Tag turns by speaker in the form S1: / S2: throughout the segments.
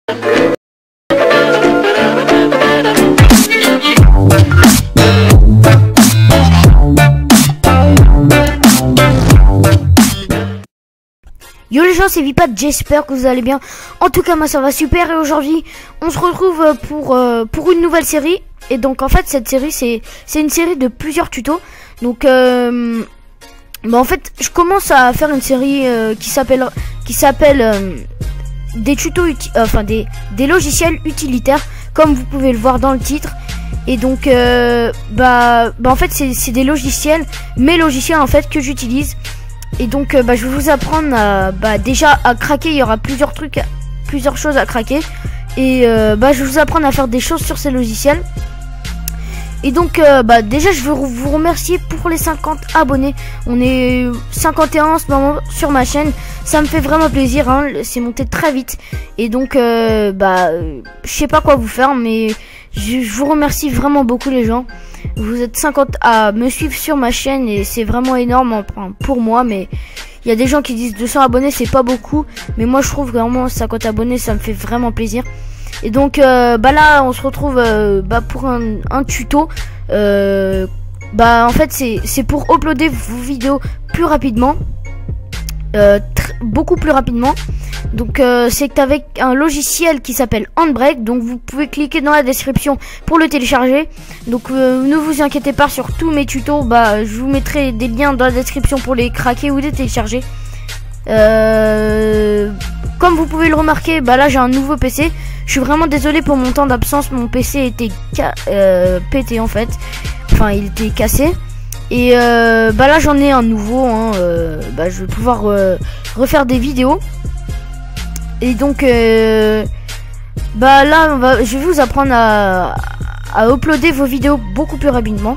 S1: Yo les gens, c'est Vipad, j'espère que vous allez bien. En tout cas moi ça va super et aujourd'hui on se retrouve pour une nouvelle série. Et donc en fait cette série c'est une série de plusieurs tutos. Donc en fait je commence à faire une série qui s'appelle des tutos des logiciels utilitaires, comme vous pouvez le voir dans le titre. Et donc en fait c'est des logiciels, mes logiciels en fait que j'utilise. Et donc je vais vous apprendre déjà à craquer. Il y aura plusieurs choses à craquer. Et je vais vous apprendre à faire des choses sur ces logiciels. Et donc déjà je veux vous remercier pour les 50 abonnés. On est 51 en ce moment sur ma chaîne. Ça me fait vraiment plaisir, hein. C'est monté très vite. Et donc je sais pas quoi vous faire, mais je vous remercie vraiment beaucoup les gens. Vous êtes 50 à me suivre sur ma chaîne et c'est vraiment énorme pour moi. Mais il y a des gens qui disent 200 abonnés c'est pas beaucoup, mais moi je trouve vraiment 50 abonnés ça me fait vraiment plaisir. Et donc là on se retrouve pour un tuto. En fait c'est pour uploader vos vidéos plus rapidement, beaucoup plus rapidement. Donc c'est avec un logiciel qui s'appelle Handbrake. Donc vous pouvez cliquer dans la description pour le télécharger. Donc ne vous inquiétez pas, sur tous mes tutos je vous mettrai des liens dans la description pour les craquer ou les télécharger. Comme vous pouvez le remarquer, là j'ai un nouveau PC. Je suis vraiment désolé pour mon temps d'absence. Mon PC était pété en fait. Enfin il était cassé. Et là j'en ai un nouveau, hein. Je vais pouvoir refaire des vidéos. Et donc je vais vous apprendre à uploader vos vidéos beaucoup plus rapidement.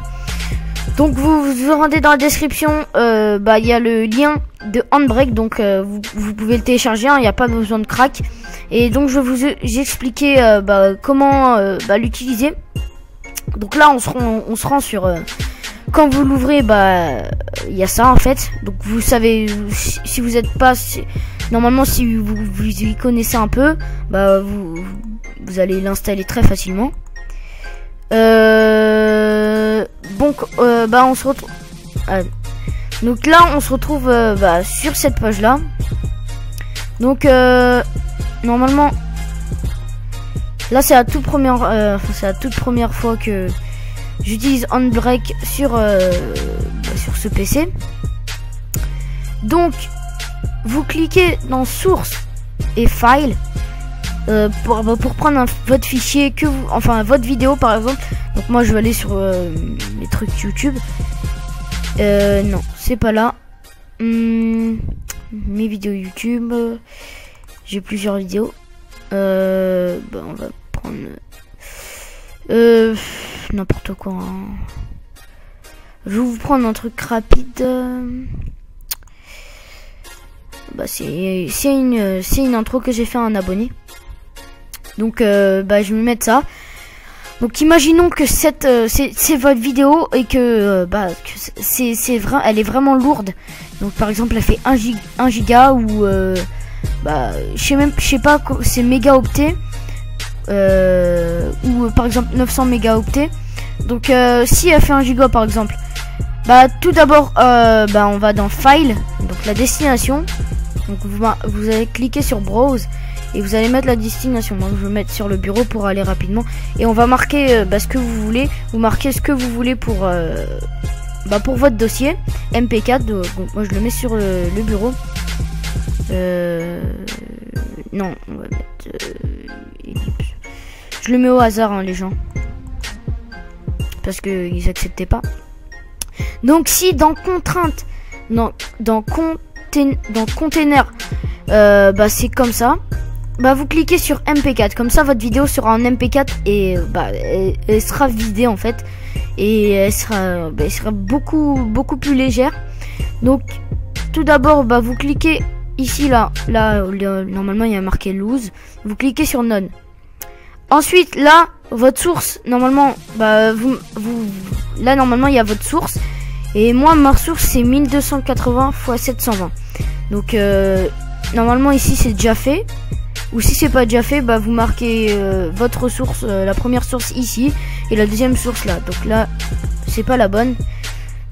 S1: Donc vous vous rendez dans la description, il y a le lien de Handbrake. Donc vous pouvez le télécharger, hein, il n'y a pas besoin de crack. Et donc je vais vous expliquer comment l'utiliser. Donc là on se rend sur quand vous l'ouvrez, il y a ça en fait. Donc vous savez, si vous n'êtes pas normalement, si vous y connaissez un peu, vous allez l'installer très facilement. On se retrouve. Donc là, on se retrouve sur cette page là. Donc normalement, là c'est la toute première fois que j'utilise Handbrake sur ce PC. Donc vous cliquez dans source et file pour prendre votre fichier votre vidéo par exemple. Donc moi je vais aller sur les trucs YouTube. Non, c'est pas là. Mes vidéos YouTube. J'ai plusieurs vidéos. On va prendre n'importe quoi, hein. Je vais vous prendre un truc rapide. C'est une intro que j'ai fait à un abonné. Donc je vais mettre ça. Donc imaginons que c'est votre vidéo et que elle est vraiment lourde. Donc par exemple elle fait 1 giga ou je sais pas, c'est mégaoctets ou par exemple 900 mégaoctets. Donc si elle fait 1 giga par exemple, tout d'abord on va dans file, donc la destination. Donc vous allez cliquer sur browse et vous allez mettre la destination. Moi je vais mettre sur le bureau pour aller rapidement. Et on va marquer ce que vous voulez. Vous marquez ce que vous voulez pour votre dossier MP4. Donc moi je le mets sur le bureau. Non, on va mettre ellipse. Je le mets au hasard, hein, les gens, parce que ils acceptaient pas. Donc si dans contrainte, dans container, c'est comme ça. Vous cliquez sur MP4, comme ça votre vidéo sera en MP4 et elle sera vidée en fait, et elle sera beaucoup plus légère. Donc tout d'abord vous cliquez ici là normalement il y a marqué lose, vous cliquez sur none. Ensuite là votre source, normalement là normalement il y a votre source, et moi ma source c'est 1280 x 720. Donc normalement ici c'est déjà fait. ou si c'est pas déjà fait, bah vous marquez votre source, la première source ici et la deuxième source là. Donc là c'est pas la bonne,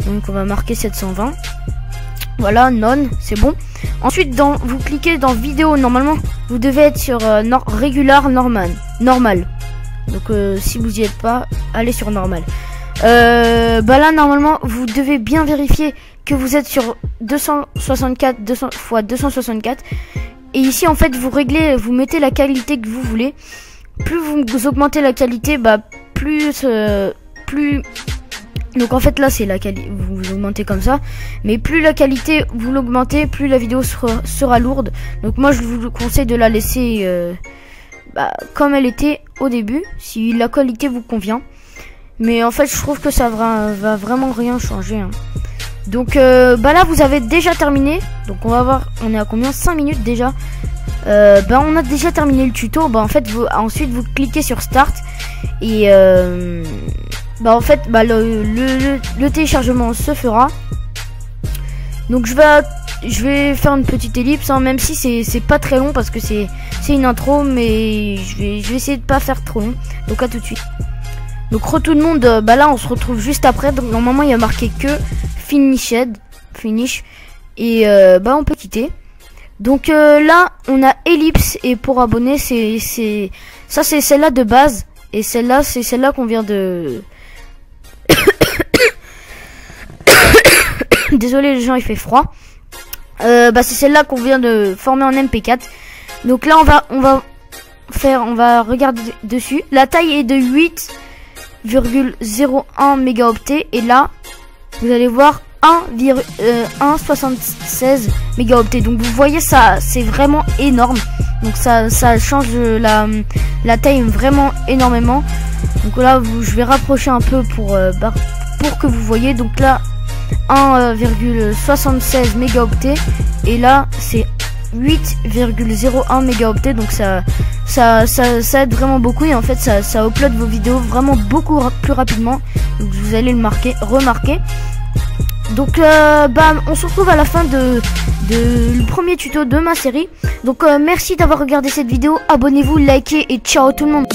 S1: donc on va marquer 720. Voilà, non, c'est bon. Ensuite vous cliquez dans vidéo. Normalement vous devez être sur regular normal. Donc si vous y êtes pas, allez sur normal. Bah là normalement vous devez bien vérifier que vous êtes sur 264 200 x 264. Et ici en fait vous réglez, vous mettez la qualité que vous voulez. Plus vous augmentez la qualité, bah plus donc en fait là c'est la qualité, vous augmentez comme ça, mais plus la qualité vous l'augmentez, plus la vidéo sera lourde. Donc moi je vous conseille de la laisser comme elle était au début, si la qualité vous convient. Mais en fait je trouve que ça va vraiment rien changer, hein. Donc bah là vous avez déjà terminé. Donc on va voir, on est à combien? 5 minutes déjà. Bah on a déjà terminé le tuto. Bah en fait ensuite vous cliquez sur start. Et bah en fait le téléchargement se fera. Donc je vais faire une petite ellipse, hein, même si c'est pas très long parce que c'est une intro, mais je vais essayer de pas faire trop long. Donc à tout de suite. Donc tout le monde, bah là on se retrouve juste après. Donc normalement il y a marqué que finish et bah on peut quitter. Donc là on a ellipse, et pour abonner c'est celle-là de base, et celle-là c'est celle-là qu'on vient de désolé les gens, il fait froid. Bah c'est celle-là qu'on vient de former en MP4. Donc là on va regarder dessus. La taille est de 8,01 mégaoctets, et là vous allez voir 1,76 mégaoctets. Donc vous voyez, ça c'est vraiment énorme. Donc ça change la taille vraiment énormément. Donc là je vais rapprocher un peu pour que vous voyez. Donc là 1,76 mégaoctets, et là c'est 8,01 mégaoctets. Donc ça aide vraiment beaucoup, et en fait ça upload vos vidéos vraiment beaucoup plus rapidement. Donc vous allez remarquer. Donc bah on se retrouve à la fin de le premier tuto de ma série. Donc merci d'avoir regardé cette vidéo, abonnez-vous, likez, et ciao tout le monde.